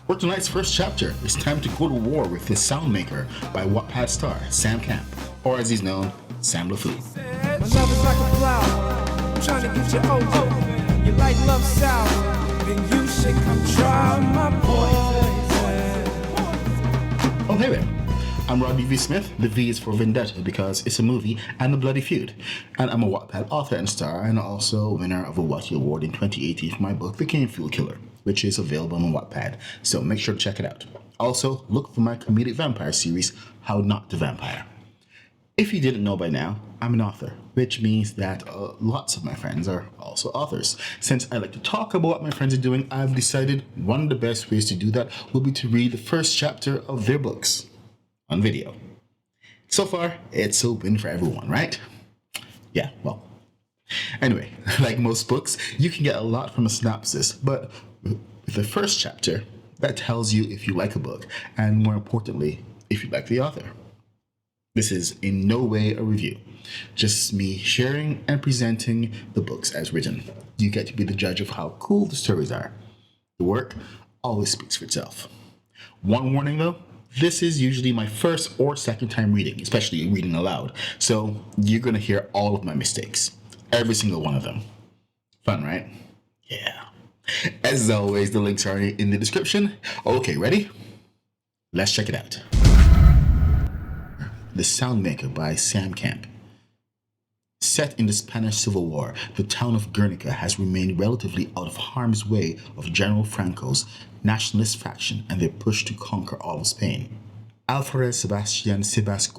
For tonight's first chapter, it's time to go to war with the Soundmaker by Wattpad star Sam Camp, or as he's known, Sam LaFou. My love is like a flower, I'm trying to get you over. You like love sour, then you should come try my poison. Oh, hey there. I'm Rodney V. Smith. The V is for Vendetta because it's a movie and a bloody feud. And I'm a Wattpad author and star, and also winner of a Watty Award in 2018 for my book, The Cane Field Killer, which is available on Wattpad, so make sure to check it out. Also, look for my comedic vampire series, How Not to Vampire. If you didn't know by now, I'm an author, which means that lots of my friends are also authors. Since I like to talk about what my friends are doing, I've decided one of the best ways to do that will be to read the first chapter of their books on video. So far, it's a win for everyone, right? Yeah, well. Anyway, like most books, you can get a lot from a synopsis, but with the first chapter, that tells you if you like a book, and more importantly, if you like the author. This is in no way a review, just me sharing and presenting the books as written. You get to be the judge of how cool the stories are. The work always speaks for itself. One warning though, this is usually my first or second time reading, especially reading aloud, so you're gonna hear all of my mistakes. Every single one of them. Fun, right? Yeah. As always, the links are in the description. Okay, ready? Let's check it out. The Soundmaker by Sam Camp. Set in the Spanish Civil War, the town of Guernica has remained relatively out of harm's way of General Franco's Nationalist faction and their push to conquer all of Spain. Alférez Sebastián Sebas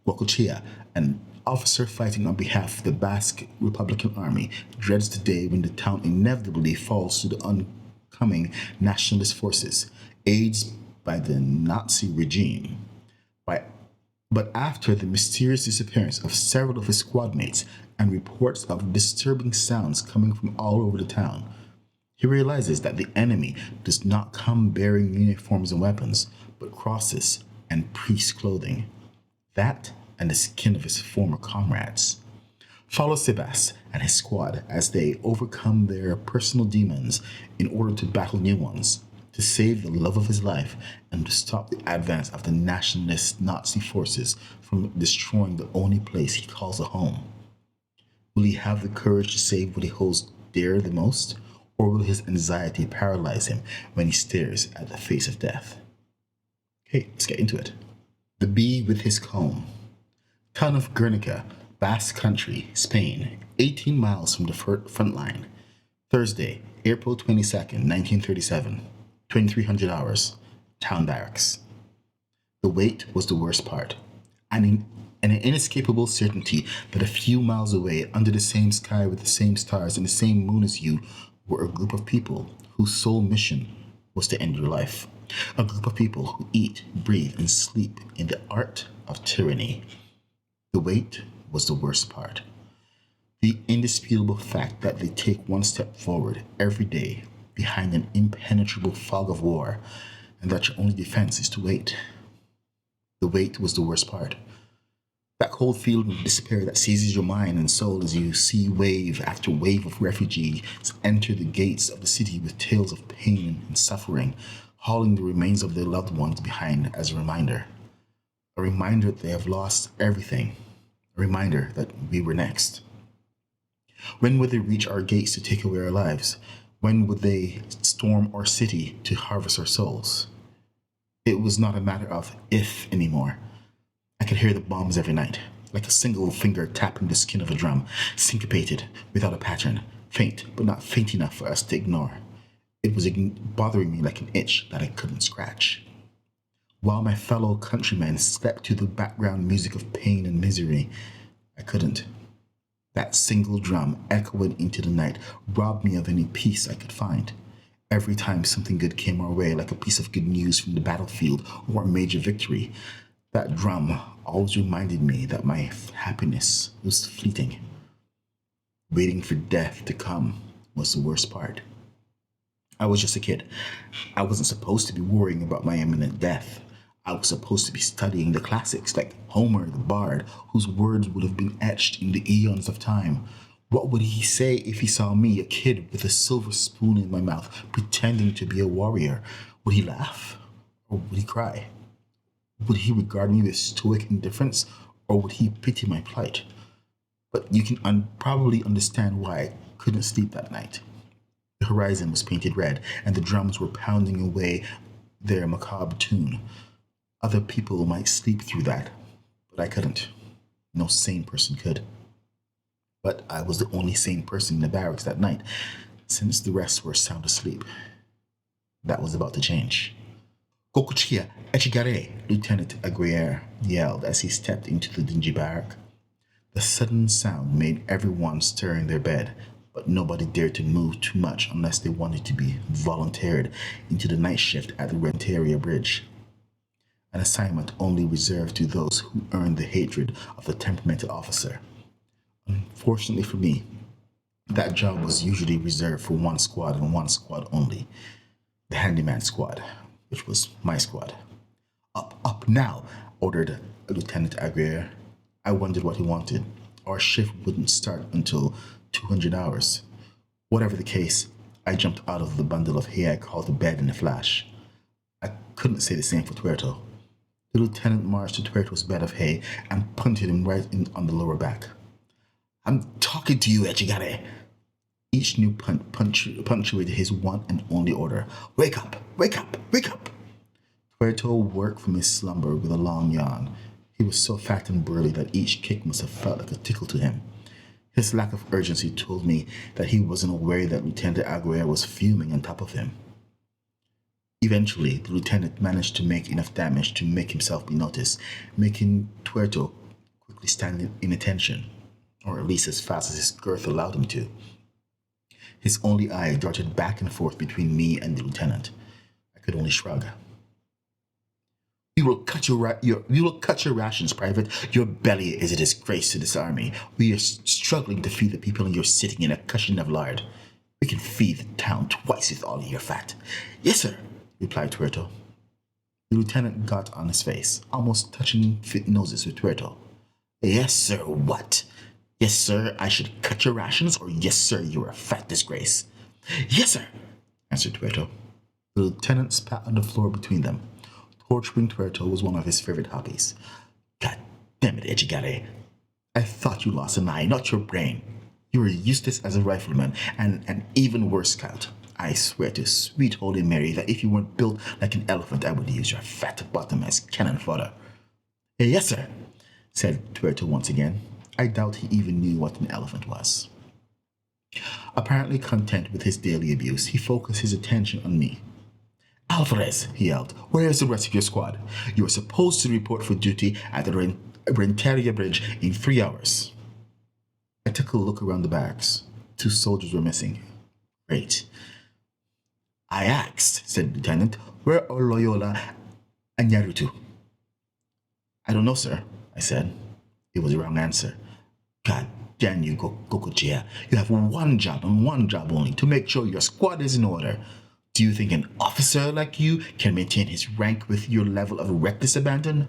Goicochea, an officer fighting on behalf of the Basque Republican Army, dreads the day when the town inevitably falls to the oncoming nationalist forces, aided by the Nazi regime. But after the mysterious disappearance of several of his squad mates and reports of disturbing sounds coming from all over the town, he realizes that the enemy does not come bearing uniforms and weapons, but crosses and priest clothing. That and the skin of his former comrades. Follow Sebas and his squad as they overcome their personal demons in order to battle new ones, to save the love of his life, and to stop the advance of the nationalist Nazi forces from destroying the only place he calls a home. Will he have the courage to save what he holds dear the most, or will his anxiety paralyze him when he stares at the face of death? Okay, let's get into it. The Bee with His Comb. Town of Guernica, Basque Country, Spain, 18 miles from the front line. Thursday, April 22nd, 1937. 2300 hours, town barracks. The wait was the worst part, and an inescapable certainty that a few miles away, under the same sky with the same stars and the same moon as you, were a group of people whose sole mission was to end your life. A group of people who eat, breathe, and sleep in the art of tyranny. The wait was the worst part. The indisputable fact that they take one step forward every day behind an impenetrable fog of war, and that your only defense is to wait. The wait was the worst part. That cold feeling of despair that seizes your mind and soul as you see wave after wave of refugees enter the gates of the city with tales of pain and suffering, hauling the remains of their loved ones behind as a reminder. A reminder that they have lost everything. A reminder that we were next. When would they reach our gates to take away our lives? When would they storm our city to harvest our souls? It was not a matter of if anymore. I could hear the bombs every night, like a single finger tapping the skin of a drum, syncopated, without a pattern, faint, but not faint enough for us to ignore. It was bothering me like an itch that I couldn't scratch. While my fellow countrymen slept to the background music of pain and misery, I couldn't. That single drum echoing into the night robbed me of any peace I could find. Every time something good came our way, like a piece of good news from the battlefield or a major victory, that drum always reminded me that my happiness was fleeting. Waiting for death to come was the worst part. I was just a kid. I wasn't supposed to be worrying about my imminent death. I was supposed to be studying the classics like Homer the Bard, whose words would have been etched in the eons of time. What would he say if he saw me, a kid with a silver spoon in my mouth, pretending to be a warrior? Would he laugh? Or would he cry? Would he regard me with stoic indifference? Or would he pity my plight? But you can probably understand why I couldn't sleep that night. The horizon was painted red, and the drums were pounding away their macabre tune. Other people might sleep through that, but I couldn't. No sane person could. But I was the only sane person in the barracks that night, since the rest were sound asleep. That was about to change. Goicochea, Echigare, Lieutenant Aguirre yelled as he stepped into the dingy barrack. The sudden sound made everyone stir in their bed, but nobody dared to move too much unless they wanted to be volunteered into the night shift at the Renteria Bridge, an assignment only reserved to those who earned the hatred of the temperamental officer. Unfortunately for me, that job was usually reserved for one squad and one squad only, the handyman squad, which was my squad. Up now, ordered Lieutenant Aguirre. I wondered what he wanted. Our shift wouldn't start until 200 hours. Whatever the case, I jumped out of the bundle of hay I called a bed in a flash. I couldn't say the same for Tuerto. The lieutenant marched to Tuerto's bed of hay and punted him right in on the lower back. I'm talking to you, Echigare. Each new punt punctuated his one and only order. Wake up! Wake up! Wake up! Tuerto woke from his slumber with a long yawn. He was so fat and burly that each kick must have felt like a tickle to him. His lack of urgency told me that he wasn't aware that Lieutenant Aguirre was fuming on top of him. Eventually, the lieutenant managed to make enough damage to make himself be noticed, making Tuerto quickly stand in attention, or at least as fast as his girth allowed him to. His only eye darted back and forth between me and the lieutenant. I could only shrug. You will cut your rations, Private. Your belly is a disgrace to this army. We are struggling to feed the people, and you're sitting in a cushion of lard. We can feed the town twice with all of your fat. Yes, sir, replied Tuerto. The lieutenant got on his face, almost touching noses with Tuerto. Yes, sir, what? Yes, sir, I should cut your rations, or yes, sir, you're a fat disgrace. Yes, sir, answered Tuerto. The lieutenant spat on the floor between them. Torturing Tuerto was one of his favorite hobbies. God damn it, Echigare. I thought you lost an eye, not your brain. You were useless as a rifleman and an even worse scout. I swear to sweet Holy Mary that if you weren't built like an elephant, I would use your fat bottom as cannon fodder. Yes, sir, said Tuerto once again. I doubt he even knew what an elephant was. Apparently content with his daily abuse, he focused his attention on me. Alférez, he yelled, where is the rest of your squad? You are supposed to report for duty at the Renteria Bridge in 3 hours. I took a look around the barracks. 2 soldiers were missing. Great. I asked, said the lieutenant, where are Loyola and Yarutu? I don't know, sir, I said. It was the wrong answer. God damn you, Goicochea. You have one job and one job only, to make sure your squad is in order. Do you think an officer like you can maintain his rank with your level of reckless abandon?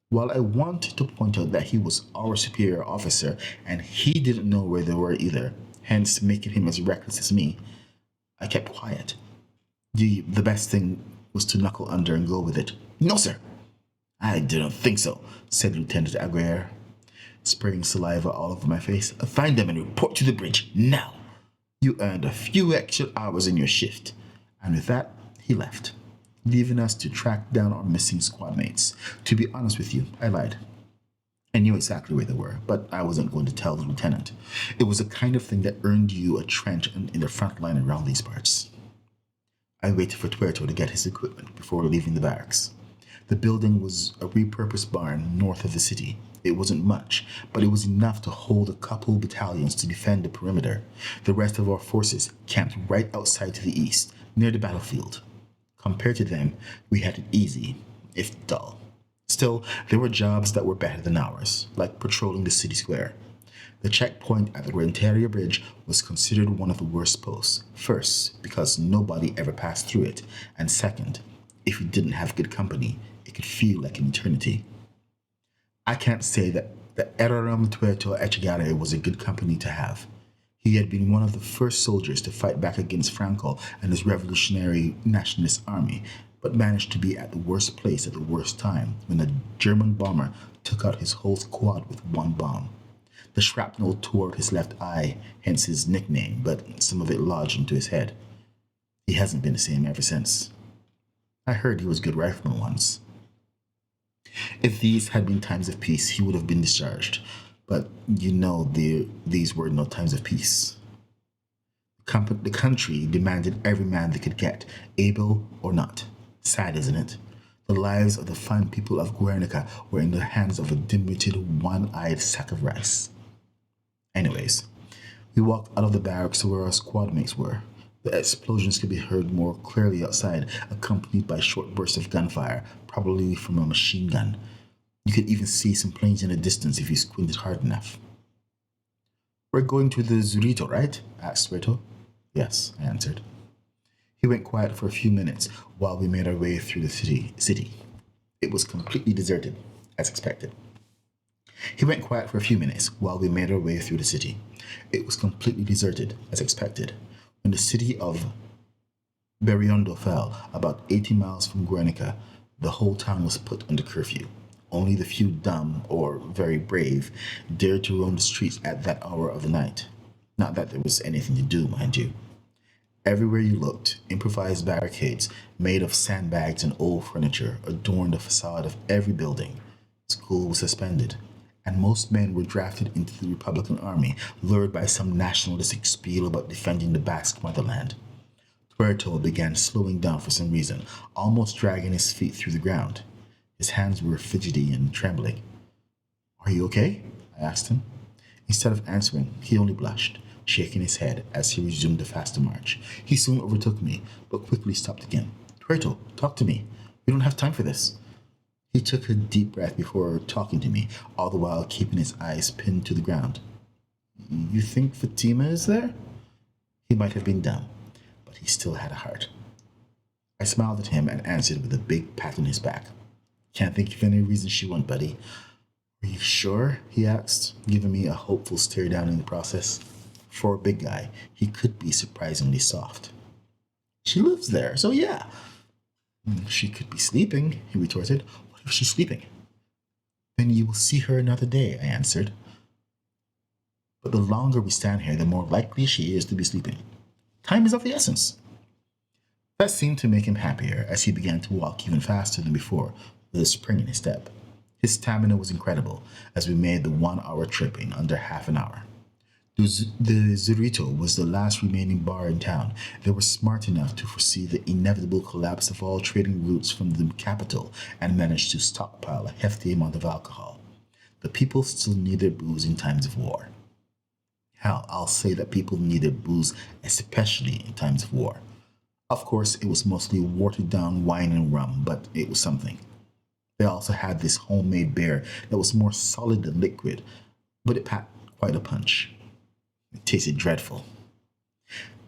While I wanted to point out that he was our superior officer and he didn't know where they were either, hence making him as reckless as me, I kept quiet. The best thing was to knuckle under and go with it. No, sir. I didn't think so, said Lieutenant Aguirre, spraying saliva all over my face. Find them and report to the bridge, now. You earned a few extra hours in your shift. And with that, he left, leaving us to track down our missing squad mates. To be honest with you, I lied. I knew exactly where they were, but I wasn't going to tell the lieutenant. It was the kind of thing that earned you a trench in the front line around these parts. I waited for Tuerto to get his equipment before leaving the barracks. The building was a repurposed barn north of the city. It wasn't much, but it was enough to hold a couple battalions to defend the perimeter. The rest of our forces camped right outside to the east, near the battlefield. Compared to them, we had it easy, if dull. Still, there were jobs that were better than ours, like patrolling the city square. The checkpoint at the Renteria Bridge was considered one of the worst posts. First, because nobody ever passed through it, and second, if you didn't have good company, it could feel like an eternity. I can't say that the Eraram Tuerto Echigare was a good company to have. He had been one of the first soldiers to fight back against Franco and his revolutionary Nationalist army, but managed to be at the worst place at the worst time when a German bomber took out his whole squad with one bomb. The shrapnel tore out his left eye, hence his nickname, but some of it lodged into his head. He hasn't been the same ever since. I heard he was a good rifleman once. If these had been times of peace, he would have been discharged. But these were no times of peace. The country demanded every man they could get, able or not. Sad, isn't it? The lives of the fine people of Guernica were in the hands of a dim-witted, one-eyed sack of rice. Anyways, we walked out of the barracks to where our squad mates were. The explosions could be heard more clearly outside, accompanied by short bursts of gunfire, probably from a machine gun. You could even see some planes in the distance if you squinted hard enough. "We're going to the Zurito, right?" asked Reto. "Yes," I answered. He went quiet for a few minutes while we made our way through the city. It was completely deserted, as expected. He went quiet for a few minutes while we made our way through the city. It was completely deserted, as expected. When the city of Berriondo fell, about 80 miles from Guernica, the whole town was put under curfew. Only the few dumb, or very brave, dared to roam the streets at that hour of the night. Not that there was anything to do, mind you. Everywhere you looked, improvised barricades made of sandbags and old furniture adorned the facade of every building. School was suspended, and most men were drafted into the Republican Army, lured by some nationalistic spiel about defending the Basque motherland. Puerto began slowing down for some reason, almost dragging his feet through the ground. His hands were fidgety and trembling. "Are you okay?" I asked him. Instead of answering, he only blushed, shaking his head as he resumed the faster march. He soon overtook me, but quickly stopped again. "Puerto, talk to me. We don't have time for this." He took a deep breath before talking to me, all the while keeping his eyes pinned to the ground. "You think Fatima is there?" He might have been dumb, but he still had a heart. I smiled at him and answered with a big pat on his back. "Can't think of any reason she won't, buddy." "Are you sure?" he asked, giving me a hopeful stare down in the process. For a big guy, he could be surprisingly soft. "She lives there, so yeah." "She could be sleeping," he retorted. "What if she's sleeping?" "Then you will see her another day," I answered. "But the longer we stand here, the more likely she is to be sleeping. Time is of the essence." That seemed to make him happier as he began to walk even faster than before, with a spring in his step. His stamina was incredible as we made the 1-hour trip in under half an hour. The Zurito was the last remaining bar in town. They were smart enough to foresee the inevitable collapse of all trading routes from the capital and managed to stockpile a hefty amount of alcohol. The people still need their booze in times of war. Hell, I'll say that people need their booze especially in times of war. Of course, it was mostly watered down wine and rum, but it was something. They also had this homemade beer that was more solid than liquid, but it packed quite a punch. It tasted dreadful.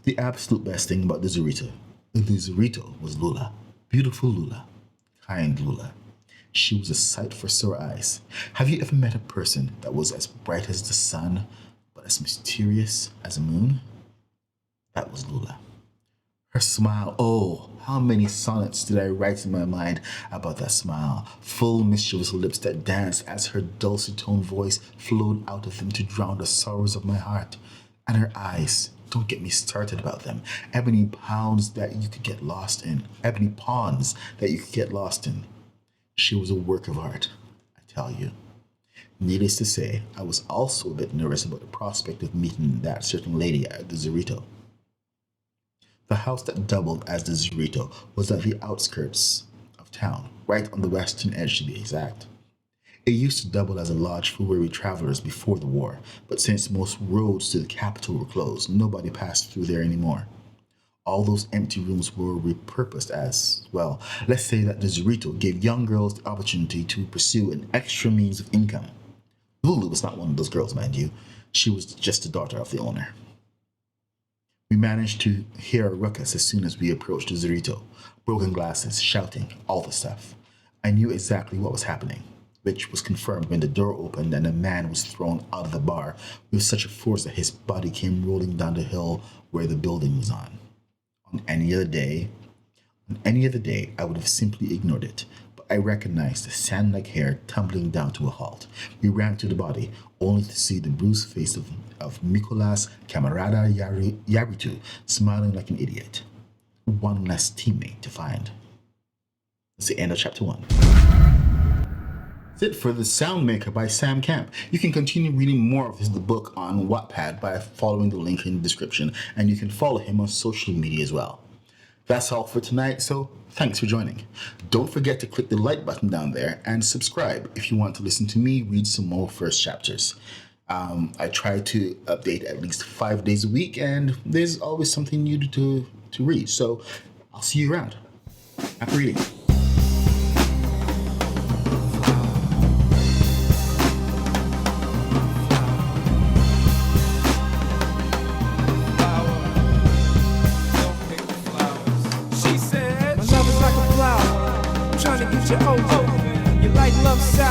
The absolute best thing about the Zurito was Lula. Beautiful Lula. Kind Lula. She was a sight for sore eyes. Have you ever met a person that was as bright as the sun, but as mysterious as a moon? That was Lula. Her smile, oh, how many sonnets did I write in my mind about that smile? Full, mischievous lips that danced as her dulcet-toned voice flowed out of them to drown the sorrows of my heart. And her eyes, don't get me started about them. Ebony ponds that you could get lost in. She was a work of art, I tell you. Needless to say, I was also a bit nervous about the prospect of meeting that certain lady at the Zurito. The house that doubled as the Zurito was at the outskirts of town, right on the western edge to be exact. It used to double as a lodge for weary travelers before the war, but since most roads to the capital were closed, nobody passed through there anymore. All those empty rooms were repurposed as, well, let's say that the Zurito gave young girls the opportunity to pursue an extra means of income. Lulu was not one of those girls, mind you. She was just the daughter of the owner. We managed to hear a ruckus as soon as we approached the Zurito. Broken glasses, shouting, all the stuff. I knew exactly what was happening. which was confirmed when the door opened and a man was thrown out of the bar with such a force that his body came rolling down the hill where the building was on. On any other day, I would have simply ignored it, but I recognized the sand-like hair tumbling down to a halt. We ran to the body, only to see the bruised face of Mikolas Camarada Yaritu smiling like an idiot. One less teammate to find. That's the end of chapter 1. That's it for The Soundmaker by Sam Camp. You can continue reading more of the book on Wattpad by following the link in the description, and you can follow him on social media as well. That's all for tonight, so thanks for joining. Don't forget to click the like button down there and subscribe if you want to listen to me read some more first chapters. I try to update at least 5 days a week, and there's always something new to read, so I'll see you around. Happy reading. Your light love sound.